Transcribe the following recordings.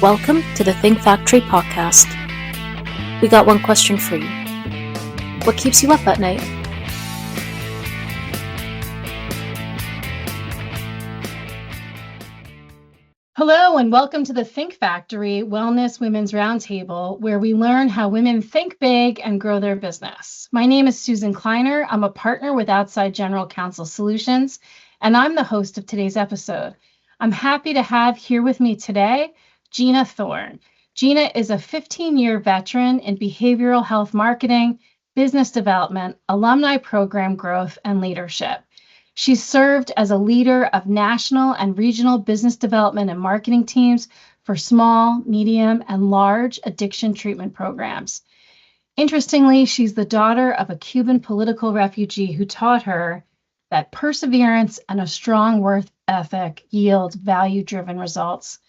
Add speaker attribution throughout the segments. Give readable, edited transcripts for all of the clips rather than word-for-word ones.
Speaker 1: Welcome to the Think Factory podcast. We got one question for you. What keeps you up at night?
Speaker 2: Hello and welcome to the Think Factory Wellness Women's Roundtable, where we learn how women think big and grow their business. My name is Susan Kleiner. I'm a partner with Outside General Counsel Solutions, and I'm the host of today's episode. I'm happy to have here with me today Gina Thorne. Gina is a 15-year veteran in behavioral health marketing, business development, alumni program growth, and leadership. She served as a leader of national and regional business development and marketing teams for small, medium, and large addiction treatment programs. Interestingly, she's the daughter of a Cuban political refugee who taught her that perseverance and a strong work ethic yield value-driven results.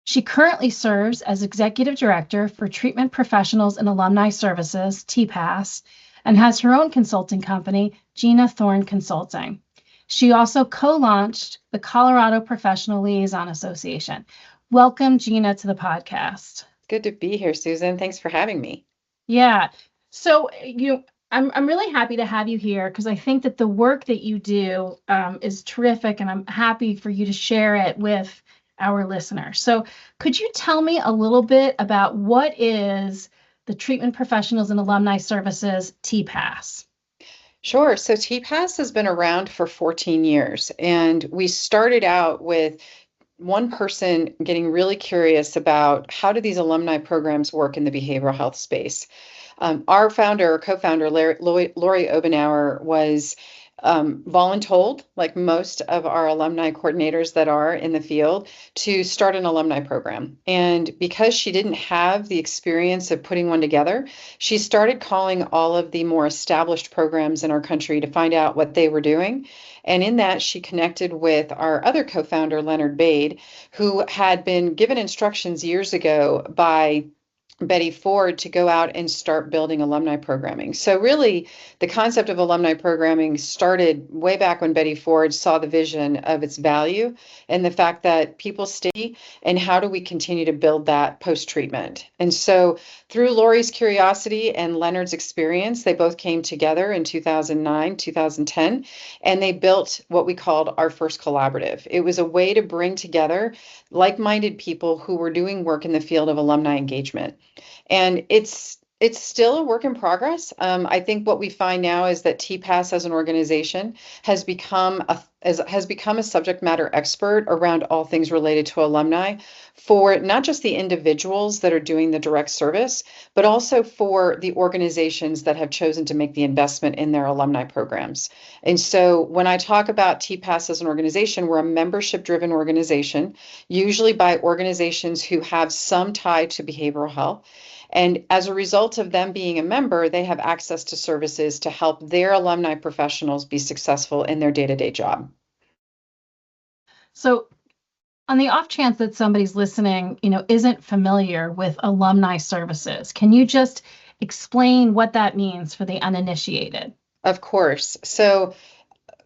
Speaker 2: She currently serves as Executive Director for Treatment Professionals and Alumni Services, TPAS, and has her own consulting company, Gina Thorne Consulting. She also co-launched the Colorado Professional Liaison Association. Welcome, Gina, to the podcast.
Speaker 3: Good to be here, Susan. Thanks for having me.
Speaker 2: Yeah. So, I'm really happy to have you here because I think that the work that you do is terrific, and I'm happy for you to share it with our listeners. So could you tell me a little bit about what is the Treatment Professionals and Alumni Services, TPAS?
Speaker 3: Sure. So TPAS has been around for 14 years, and we started out with one person getting really curious about how do these alumni programs work in the behavioral health space. Our founder or co-founder, Lori Obenauer, was voluntold, like most of our alumni coordinators that are in the field, to start an alumni program. And because she didn't have the experience of putting one together, she started calling all of the more established programs in our country to find out what they were doing. And in that, she connected with our other co-founder, Leonard Bade, who had been given instructions years ago by Betty Ford to go out and start building alumni programming. So really, the concept of alumni programming started way back when Betty Ford saw the vision of its value and the fact that people stay, and how do we continue to build that post-treatment. And so through Lori's curiosity and Leonard's experience, they both came together in 2009, 2010, and they built what we called our first collaborative. It was a way to bring together like-minded people who were doing work in the field of alumni engagement. And it's still a work in progress. I think what we find now is that TPAS as an organization has become a subject matter expert around all things related to alumni, for not just the individuals that are doing the direct service, but also for the organizations that have chosen to make the investment in their alumni programs. And so when I talk about TPAS as an organization, we're a membership-driven organization, usually by organizations who have some tie to behavioral health. And as a result of them being a member, they have access to services to help their alumni professionals be successful in their day-to-day job.
Speaker 2: So on the off chance that somebody's listening, isn't familiar with alumni services, can you just explain what that means for the uninitiated?
Speaker 3: Of course. So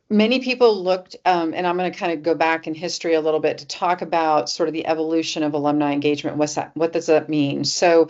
Speaker 3: many people looked, and I'm going to kind of go back in history a little bit to talk about sort of the evolution of alumni engagement. What does that mean? So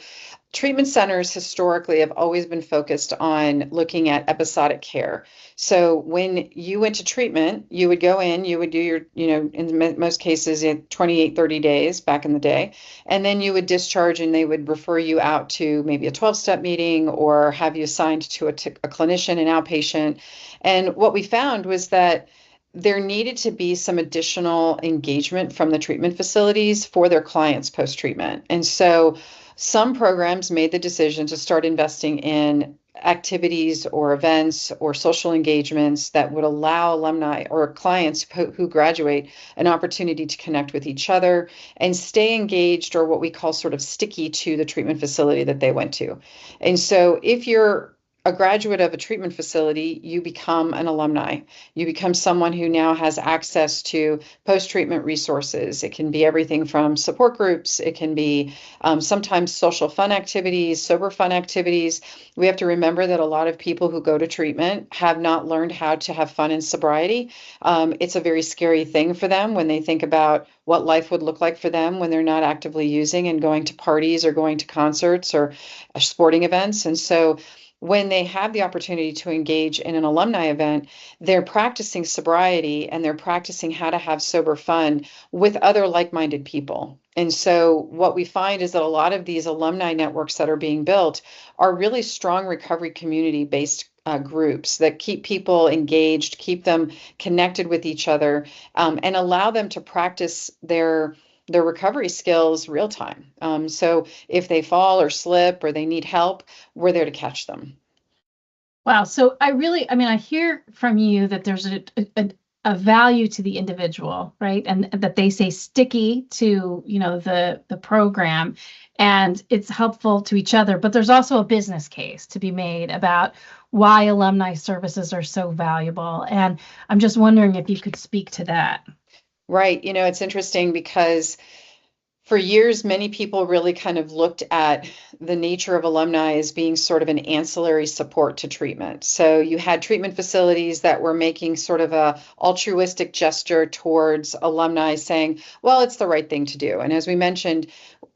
Speaker 3: treatment centers historically have always been focused on looking at episodic care. So when you went to treatment, you would go in, you would do your, in most cases, in 28, 30 days back in the day, and then you would discharge and they would refer you out to maybe a 12-step meeting or have you assigned to a clinician, an outpatient. And what we found was that there needed to be some additional engagement from the treatment facilities for their clients post-treatment. And so some programs made the decision to start investing in activities or events or social engagements that would allow alumni or clients who graduate an opportunity to connect with each other and stay engaged, or what we call sort of sticky to the treatment facility that they went to. And so if you're a graduate of a treatment facility, you become an alumni. You become someone who now has access to post-treatment resources. It can be everything from support groups. It can be sometimes social fun activities, sober fun activities. We have to remember that a lot of people who go to treatment have not learned how to have fun in sobriety. It's a very scary thing for them when they think about what life would look like for them when they're not actively using and going to parties or going to concerts or sporting events. And so when they have the opportunity to engage in an alumni event, they're practicing sobriety and they're practicing how to have sober fun with other like-minded people. And so what we find is that a lot of these alumni networks that are being built are really strong recovery community-based groups that keep people engaged, keep them connected with each other, and allow them to practice their recovery skills real time. So if they fall or slip or they need help, we're there to catch them.
Speaker 2: Wow. So I hear from you that there's a value to the individual, right? And that they say sticky to, the program, and it's helpful to each other, but there's also a business case to be made about why alumni services are so valuable. And I'm just wondering if you could speak to that.
Speaker 3: Right. It's interesting because for years, many people really kind of looked at the nature of alumni as being sort of an ancillary support to treatment. So you had treatment facilities that were making sort of a altruistic gesture towards alumni saying, well, it's the right thing to do. And as we mentioned,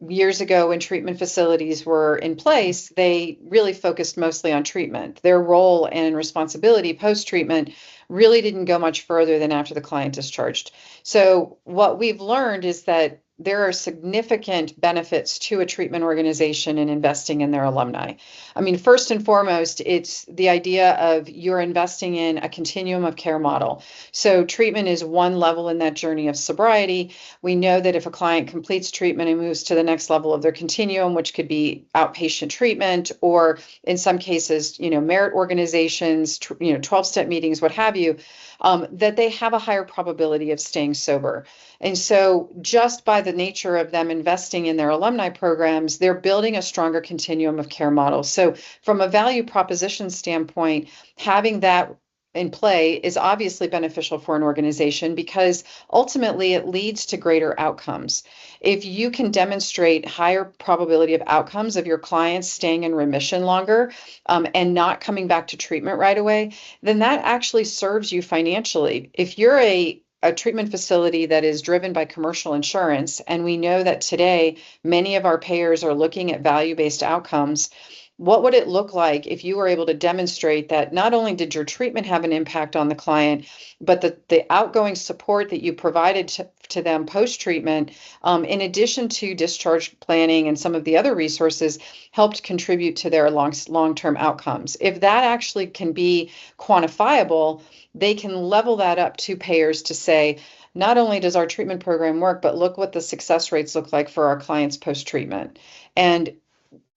Speaker 3: years ago when treatment facilities were in place, they really focused mostly on treatment. Their role and responsibility post-treatment really didn't go much further than after the client discharged. So what we've learned is that there are significant benefits to a treatment organization in investing in their alumni. I mean, first and foremost, it's the idea of you're investing in a continuum of care model. So treatment is one level in that journey of sobriety. We know that if a client completes treatment and moves to the next level of their continuum, which could be outpatient treatment, or in some cases, merit organizations, 12-step meetings, what have you, that they have a higher probability of staying sober. And so just by the nature of them investing in their alumni programs, they're building a stronger continuum of care model. So from a value proposition standpoint, having that in play is obviously beneficial for an organization because ultimately it leads to greater outcomes. If you can demonstrate higher probability of outcomes of your clients staying in remission longer and not coming back to treatment right away, then that actually serves you financially. If you're a treatment facility that is driven by commercial insurance, and we know that today many of our payers are looking at value-based outcomes, what would it look like if you were able to demonstrate that not only did your treatment have an impact on the client, but the outgoing support that you provided to them post-treatment, in addition to discharge planning and some of the other resources, helped contribute to their long-term outcomes. If that actually can be quantifiable, they can level that up to payers to say, not only does our treatment program work, but look what the success rates look like for our clients post-treatment. And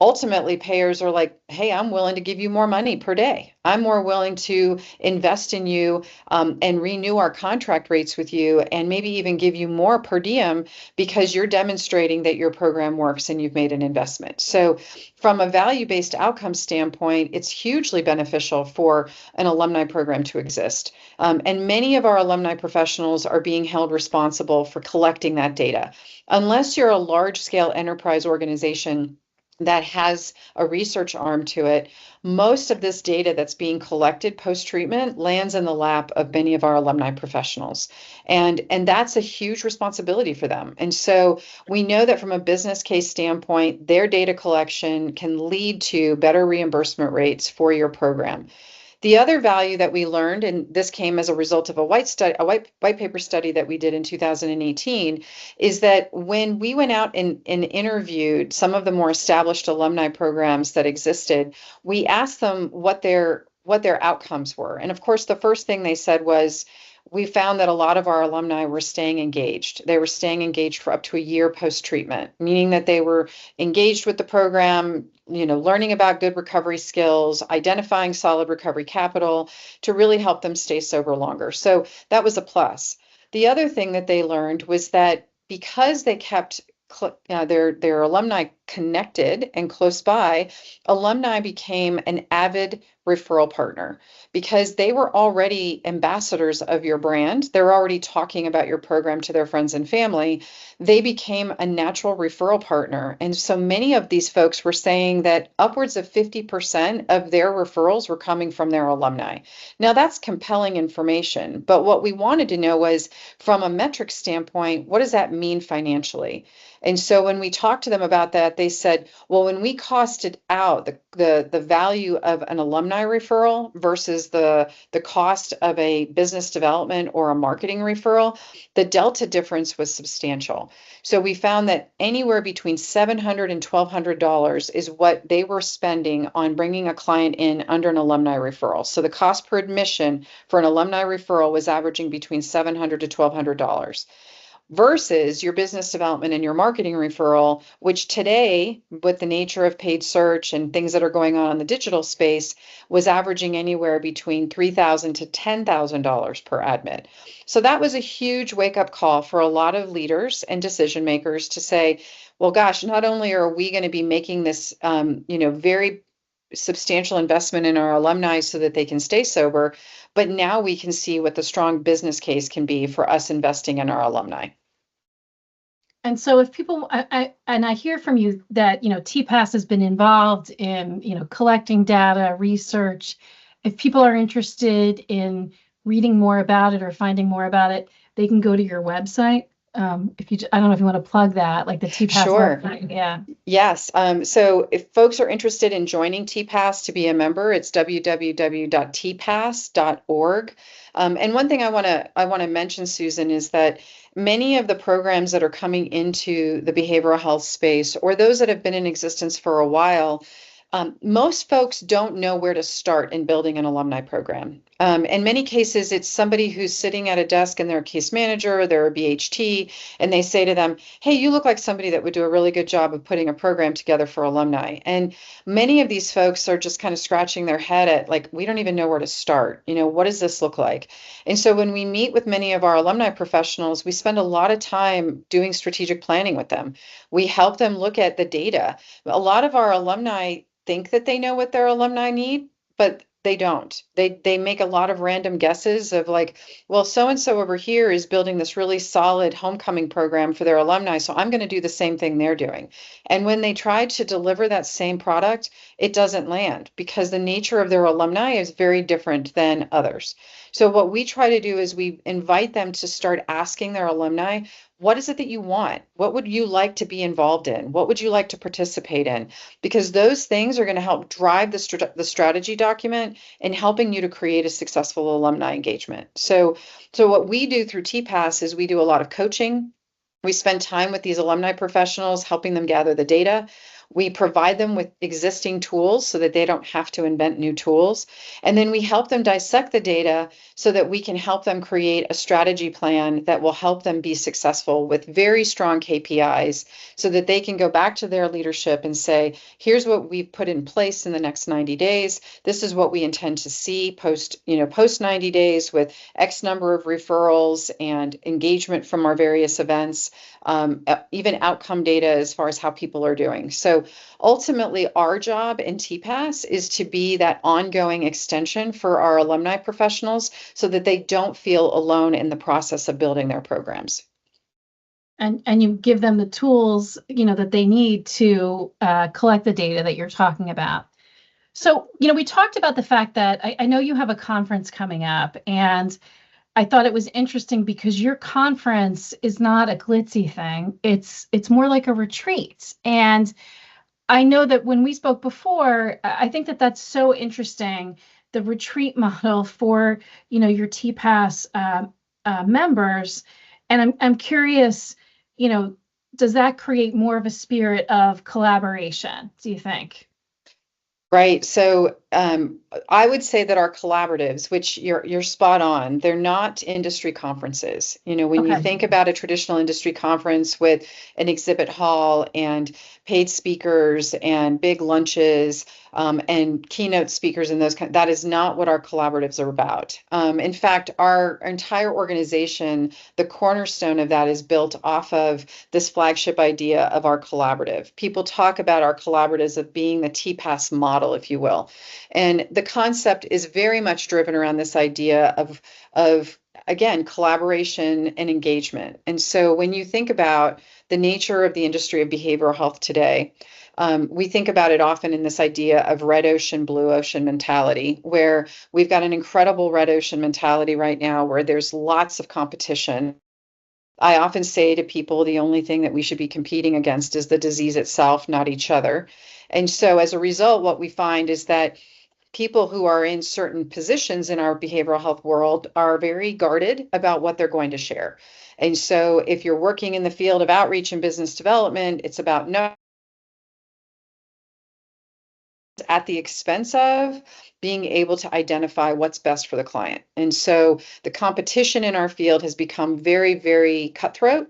Speaker 3: ultimately, payers are like, hey, I'm willing to give you more money per day. I'm more willing to invest in you and renew our contract rates with you and maybe even give you more per diem because you're demonstrating that your program works and you've made an investment. So from a value-based outcome standpoint, it's hugely beneficial for an alumni program to exist. And many of our alumni professionals are being held responsible for collecting that data. Unless you're a large-scale enterprise organization that has a research arm to it, most of this data that's being collected post-treatment lands in the lap of many of our alumni professionals. And that's a huge responsibility for them. And so we know that from a business case standpoint, their data collection can lead to better reimbursement rates for your program. The other value that we learned, and this came as a result of a white paper study that we did in 2018, is that when we went out and interviewed some of the more established alumni programs that existed, we asked them what their outcomes were. And of course, the first thing they said was, we found that a lot of our alumni were staying engaged. They were staying engaged for up to a year post-treatment, meaning that they were engaged with the program, learning about good recovery skills, identifying solid recovery capital to really help them stay sober longer. So that was a plus. The other thing that they learned was that because they kept their alumni connected and close by, alumni became an avid referral partner because they were already ambassadors of your brand. They're already talking about your program to their friends and family. They became a natural referral partner. And so many of these folks were saying that upwards of 50% of their referrals were coming from their alumni. Now, that's compelling information, but what we wanted to know was from a metric standpoint, what does that mean financially? And so when we talked to them about that, they said, well, when we costed out the value of an alumni referral versus the cost of a business development or a marketing referral, the delta difference was substantial. So we found that anywhere between $700 and $1,200 is what they were spending on bringing a client in under an alumni referral. So the cost per admission for an alumni referral was averaging between $700 to $1,200 versus your business development and your marketing referral, which today, with the nature of paid search and things that are going on in the digital space, was averaging anywhere between $3,000 to $10,000 per admit. So that was a huge wake-up call for a lot of leaders and decision makers to say, well, gosh, not only are we going to be making this, very substantial investment in our alumni so that they can stay sober, but now we can see what the strong business case can be for us investing in our alumni.
Speaker 2: And so if people, I hear from you that, TPAS has been involved in, collecting data, research. If people are interested in reading more about it or finding more about it, they can go to your website. I don't know if you want to plug that, like the TPAS
Speaker 3: Sure.
Speaker 2: website. Yeah.
Speaker 3: Yes. So if folks are interested in joining TPAS to be a member, it's www.tpas.org. And one thing I want to mention, Susan, is that many of the programs that are coming into the behavioral health space, or those that have been in existence for a while, most folks don't know where to start in building an alumni program. In many cases, it's somebody who's sitting at a desk and they're a case manager, they're a BHT, and they say to them, hey, you look like somebody that would do a really good job of putting a program together for alumni. And many of these folks are just kind of scratching their head at, like, we don't even know where to start. What does this look like? And so when we meet with many of our alumni professionals, we spend a lot of time doing strategic planning with them. We help them look at the data. A lot of our alumni think that they know what their alumni need, but they don't. They make a lot of random guesses of like, well, so-and-so over here is building this really solid homecoming program for their alumni, so I'm going to do the same thing they're doing. And when they try to deliver that same product, it doesn't land because the nature of their alumni is very different than others. So what we try to do is we invite them to start asking their alumni, what is it that you want? What would you like to be involved in? What would you like to participate in? Because those things are going to help drive the strategy document and helping you to create a successful alumni engagement. So what we do through TPAS is we do a lot of coaching. We spend time with these alumni professionals, helping them gather the data. We provide them with existing tools so that they don't have to invent new tools. And then we help them dissect the data so that we can help them create a strategy plan that will help them be successful with very strong KPIs so that they can go back to their leadership and say, here's what we've put in place in the next 90 days. This is what we intend to see post 90 days with X number of referrals and engagement from our various events, even outcome data as far as how people are doing. So ultimately, our job in TPAS is to be that ongoing extension for our alumni professionals so that they don't feel alone in the process of building their programs.
Speaker 2: And you give them the tools, that they need to collect the data that you're talking about. So, we talked about the fact that I know you have a conference coming up, and I thought it was interesting because your conference is not a glitzy thing. It's more like a retreat. And I know that when we spoke before, I think that that's so interesting, the retreat model for, your TPAS members. And I'm curious, does that create more of a spirit of collaboration, do you think?
Speaker 3: Right. So I would say that our collaboratives, which you're spot on, they're not industry conferences. When you think about a traditional industry conference with an exhibit hall and paid speakers and big lunches and keynote speakers and that is not what our collaboratives are about. In fact, our entire organization, the cornerstone of that is built off of this flagship idea of our collaborative. People talk about our collaboratives of being the TPAS model. model, if you will. And the concept is very much driven around this idea of again, collaboration and engagement. And so when you think about the nature of the industry of behavioral health today, we think about it often in this idea of red ocean, blue ocean mentality, where we've got an incredible red ocean mentality right now where there's lots of competition. I often say to people, the only thing that we should be competing against is the disease itself, not each other. And so as a result, what we find is that people who are in certain positions in our behavioral health world are very guarded about what they're going to share. And so if you're working in the field of outreach and business development, it's about no at the expense of being able to identify what's best for the client. And so the competition in our field has become very, very cutthroat,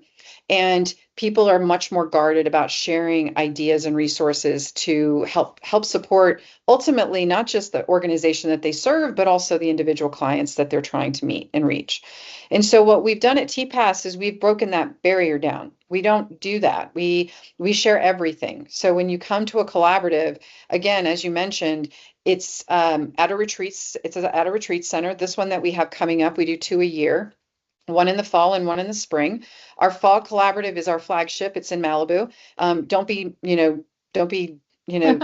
Speaker 3: and people are much more guarded about sharing ideas and resources to help support ultimately not just the organization that they serve, but also the individual clients that they're trying to meet and reach. And so what we've done at TPAS is we've broken that barrier down. We don't do that. We share everything. So when you come to a collaborative, again, as you mentioned, it's at a retreat. It's at a retreat center. This one that we have coming up, we do 2 a year, one in the fall and one in the spring. Our fall collaborative is our flagship. It's in Malibu. Don't be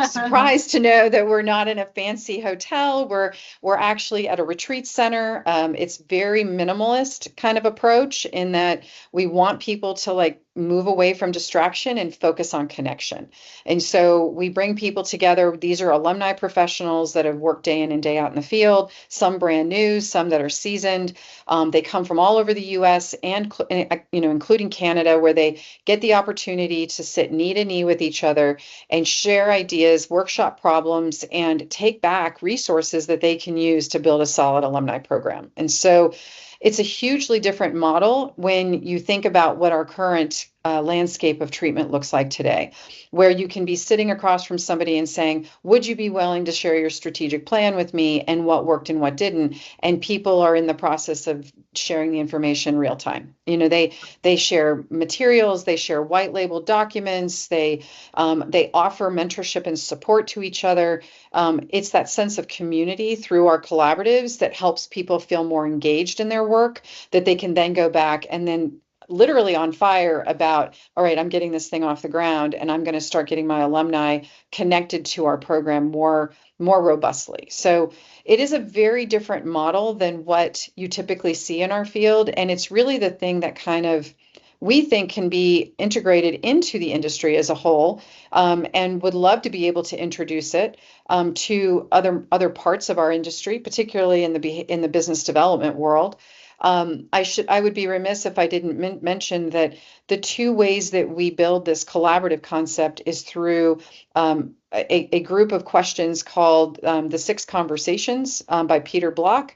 Speaker 3: surprised to know that we're not in a fancy hotel. We're actually at a retreat center. It's very minimalist kind of approach in that we want people to like move away from distraction and focus on connection. And so we bring people together. These are alumni professionals that have worked day in and day out in the field, some brand new, some that are seasoned. They come from all over the US and including Canada, where they get the opportunity to sit knee to knee with each other and share ideas, workshop problems, and take back resources that they can use to build a solid alumni program. And so it's a hugely different model when you think about what our current landscape of treatment looks like today, where you can be sitting across from somebody and saying, would you be willing to share your strategic plan with me and what worked and what didn't? And people are in the process of sharing the information real time. They share materials, they share white label documents, they offer mentorship and support to each other. It's that sense of community through our collaboratives that helps people feel more engaged in their work, that they can then go back and then literally on fire about, all right, I'm getting this thing off the ground and I'm going to start getting my alumni connected to our program more robustly. So it is a very different model than what you typically see in our field. And it's really the thing that kind of we think can be integrated into the industry as a whole, and would love to be able to introduce it to other parts of our industry, particularly in the business development world. I would be remiss if I didn't mention that the 2 ways that we build this collaborative concept is through a group of questions called the 6 Conversations by Peter Block.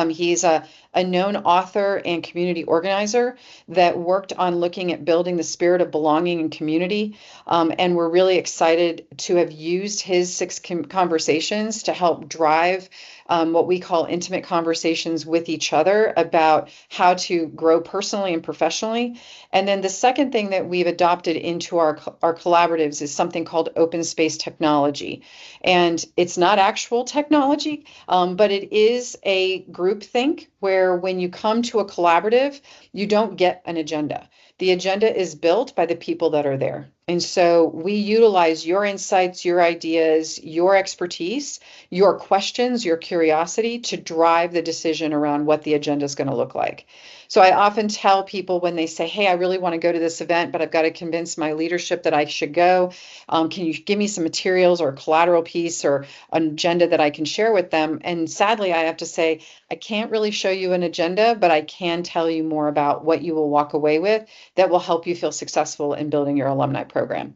Speaker 3: He's a known author and community organizer that worked on looking at building the spirit of belonging and community. And we're really excited to have used his 6 conversations to help drive what we call intimate conversations with each other about how to grow personally and professionally. And then the second thing that we've adopted into our collaboratives is something called open space technology. And it's not actual technology, but it is a group think where when you come to a collaborative, you don't get an agenda. The agenda is built by the people that are there. And so we utilize your insights, your ideas, your expertise, your questions, your curiosity to drive the decision around what the agenda is going to look like. So I often tell people when they say, hey, I really want to go to this event, but I've got to convince my leadership that I should go. Can you give me some materials or a collateral piece or an agenda that I can share with them? And sadly, I have to say, I can't really show you an agenda, but I can tell you more about what you will walk away with that will help you feel successful in building your alumni program.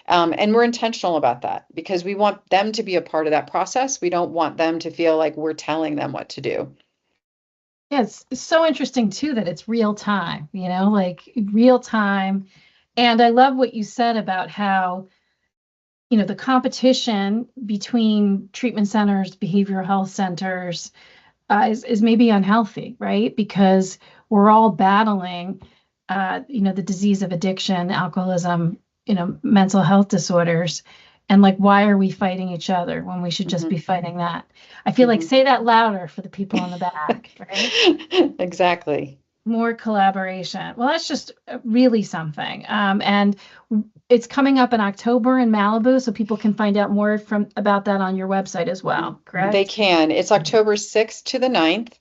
Speaker 3: And we're intentional about that because we want them to be a part of that process. We don't want them to feel like we're telling them what to do.
Speaker 2: Yeah, it's so interesting too that it's real time, like real time. And I love what you said about how, the competition between treatment centers, behavioral health centers, is maybe unhealthy, right? Because we're all battling, the disease of addiction, alcoholism, mental health disorders. and like, why are we fighting each other when we should just be fighting that? I feel like, say that louder for the people on the back, right?
Speaker 3: Exactly.
Speaker 2: More collaboration. Well, that's just really something. And it's coming up in October in Malibu, so people can find out more about that on your website as well,
Speaker 3: They
Speaker 2: correct?
Speaker 3: can. It's October 6th to the 9th.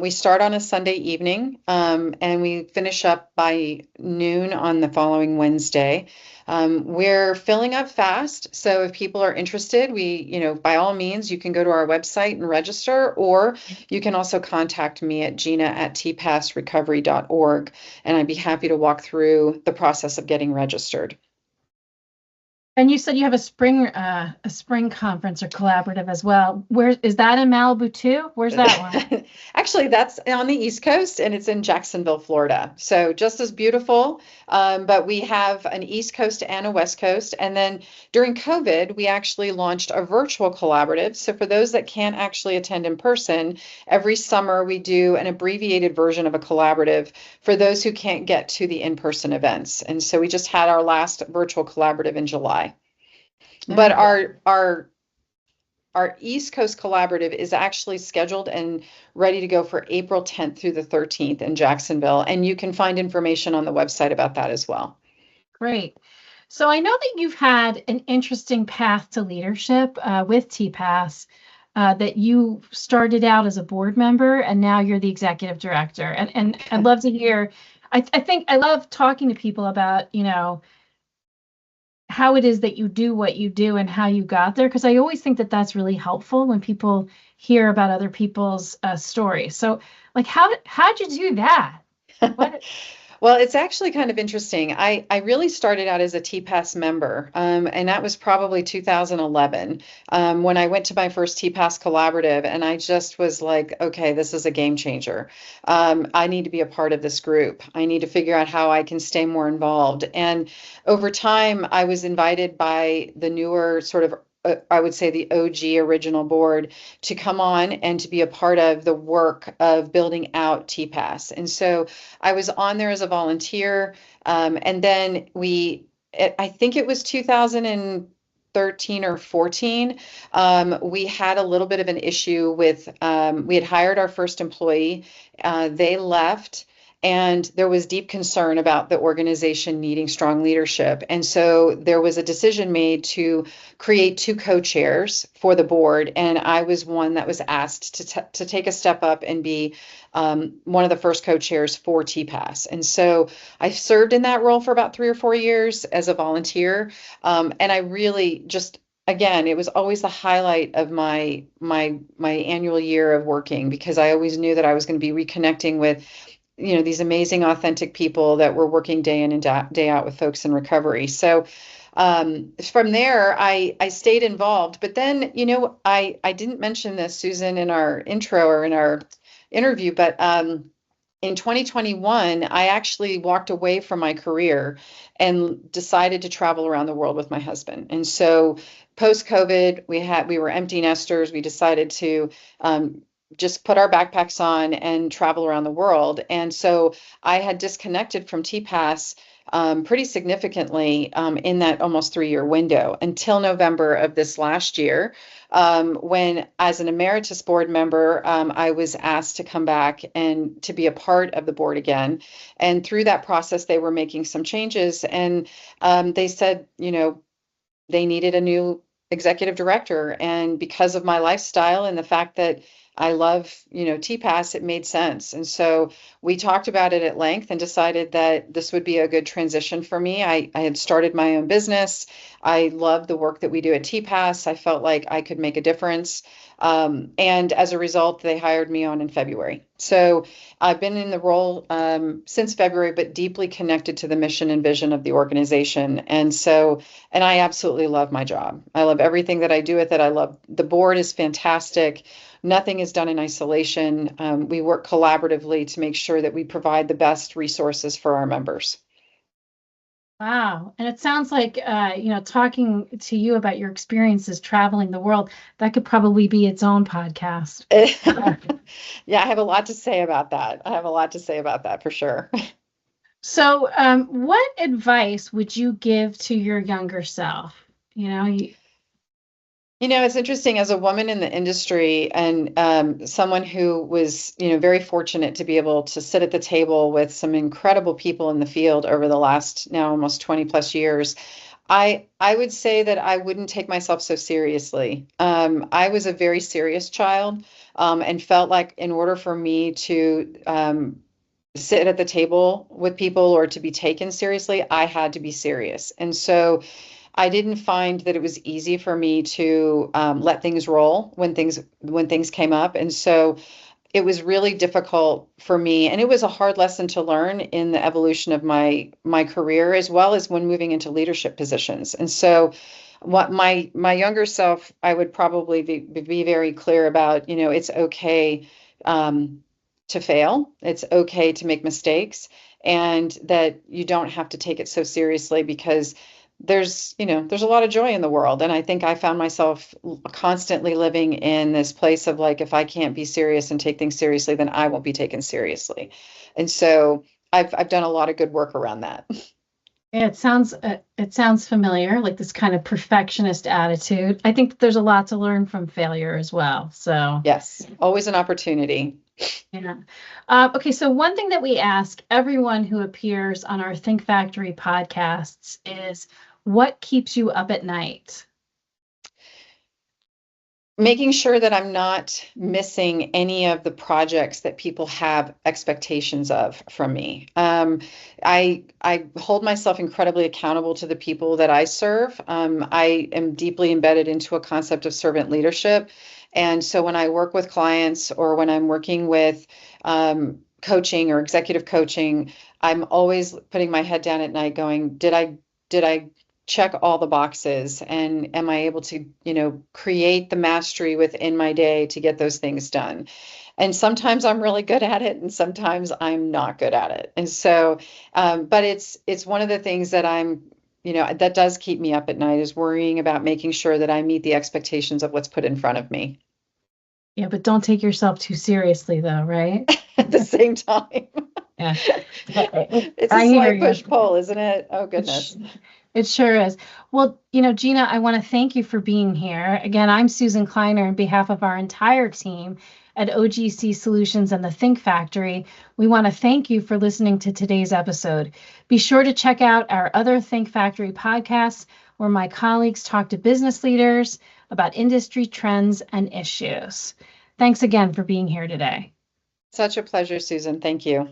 Speaker 3: We start on a Sunday evening, and we finish up by noon on the following Wednesday. We're filling up fast, so if people are interested, by all means, you can go to our website and register, or you can also contact me at gina@tpasrecovery.org, and I'd be happy to walk through the process of getting registered.
Speaker 2: And you said you have a spring conference or collaborative as well. Where is that, in Malibu too? Where's that one?
Speaker 3: Actually, that's on the East Coast and it's in Jacksonville, Florida. So just as beautiful. But we have an East Coast and a West Coast. And then during COVID, we actually launched a virtual collaborative. So for those that can't actually attend in person, every summer we do an abbreviated version of a collaborative for those who can't get to the in-person events. And so we just had our last virtual collaborative in July. But
Speaker 2: Very good.
Speaker 3: our East Coast Collaborative is actually scheduled and ready to go for April 10th through the 13th in Jacksonville. And you can find information on the website about that as well.
Speaker 2: Great. So I know that you've had an interesting path to leadership with TPAS, that you started out as a board member and now you're the executive director. And I'd love to hear, I think I love talking to people about, how it is that you do what you do and how you got there, because I always think that that's really helpful when people hear about other people's stories. So, like, how'd you do that? What?
Speaker 3: Well, it's actually kind of interesting. I really started out as a TPAS member, and that was probably 2011, when I went to my first TPAS collaborative, and I just was like, okay, this is a game changer. I need to be a part of this group. I need to figure out how I can stay more involved. And over time, I was invited by the newer sort of I would say the OG original board to come on and to be a part of the work of building out TPAS. And so I was on there as a volunteer. And then I think it was 2013 or 14, we had a little bit of an issue with, we had hired our first employee. They left. And there was deep concern about the organization needing strong leadership. And so there was a decision made to create two co-chairs for the board. And I was one that was asked to take a step up and be one of the first co-chairs for TPAS. And so I served in that role for about 3 or 4 years as a volunteer. And I really just, again, it was always the highlight of my annual year of working, because I always knew that I was going to be reconnecting with these amazing, authentic people that were working day in and day out with folks in recovery. So from there, I stayed involved. But then, I didn't mention this, Susan, in our intro or in our interview, but in 2021, I actually walked away from my career and decided to travel around the world with my husband. And so post-COVID, we were empty nesters. We decided to just put our backpacks on and travel around the world. And so I had disconnected from TPAS pretty significantly in that almost 3-year window until November of this last year, when, as an emeritus board member, I was asked to come back and to be a part of the board again. And through that process, they were making some changes, and they said, they needed a new executive director. And because of my lifestyle and the fact that I love, TPAS, it made sense. And so we talked about it at length and decided that this would be a good transition for me. I had started my own business. I love the work that we do at TPAS. I felt like I could make a difference. And as a result, they hired me on in February. So I've been in the role since February, but deeply connected to the mission and vision of the organization. And I absolutely love my job. I love everything that I do with it. I love the board is fantastic. Nothing is done in isolation. We work collaboratively to make sure that we provide the best resources for our members.
Speaker 2: Wow. And it sounds like, talking to you about your experiences traveling the world, that could probably be its own podcast.
Speaker 3: Yeah, I have a lot to say about that. I have a lot to say about that for sure.
Speaker 2: So, what advice would you give to your younger self?
Speaker 3: It's interesting as a woman in the industry and someone who was, very fortunate to be able to sit at the table with some incredible people in the field over the last now almost 20 plus years. I would say that I wouldn't take myself so seriously. I was a very serious child, and felt like in order for me to sit at the table with people or to be taken seriously, I had to be serious. And so I didn't find that it was easy for me to let things roll when things came up. And so it was really difficult for me, and it was a hard lesson to learn in the evolution of my career, as well as when moving into leadership positions. And so what my younger self, I would probably be very clear about, it's okay to fail. It's okay to make mistakes, and that you don't have to take it so seriously, because there's a lot of joy in the world. And I think I found myself constantly living in this place of like, if I can't be serious and take things seriously, then I won't be taken seriously. And so I've done a lot of good work around that.
Speaker 2: Yeah, it sounds familiar, like this kind of perfectionist attitude. I think that there's a lot to learn from failure as well. So
Speaker 3: Yes, always an opportunity.
Speaker 2: yeah. Okay, so one thing that we ask everyone who appears on our Think Factory podcasts is, what keeps you up at night?
Speaker 3: Making sure that I'm not missing any of the projects that people have expectations of from me. I hold myself incredibly accountable to the people that I serve. I am deeply embedded into a concept of servant leadership. And so when I work with clients or when I'm working with coaching or executive coaching, I'm always putting my head down at night going, did I check all the boxes, and am I able to, create the mastery within my day to get those things done? And sometimes I'm really good at it, and sometimes I'm not good at it. And so, but it's one of the things that that does keep me up at night, is worrying about making sure that I meet the expectations of what's put in front of me.
Speaker 2: Yeah, but don't take yourself too seriously though, right?
Speaker 3: At the same time.
Speaker 2: Yeah.
Speaker 3: It's a
Speaker 2: I hear
Speaker 3: slight
Speaker 2: you.
Speaker 3: push-pull, isn't it? Oh,
Speaker 2: It,
Speaker 3: goodness.
Speaker 2: it sure is. Well, Gina, I want to thank you for being here. Again, I'm Susan Kleiner on behalf of our entire team at OGC Solutions and the Think Factory. We want to thank you for listening to today's episode. Be sure to check out our other Think Factory podcasts, where my colleagues talk to business leaders about industry trends and issues. Thanks again for being here today.
Speaker 3: Such a pleasure, Susan. Thank you.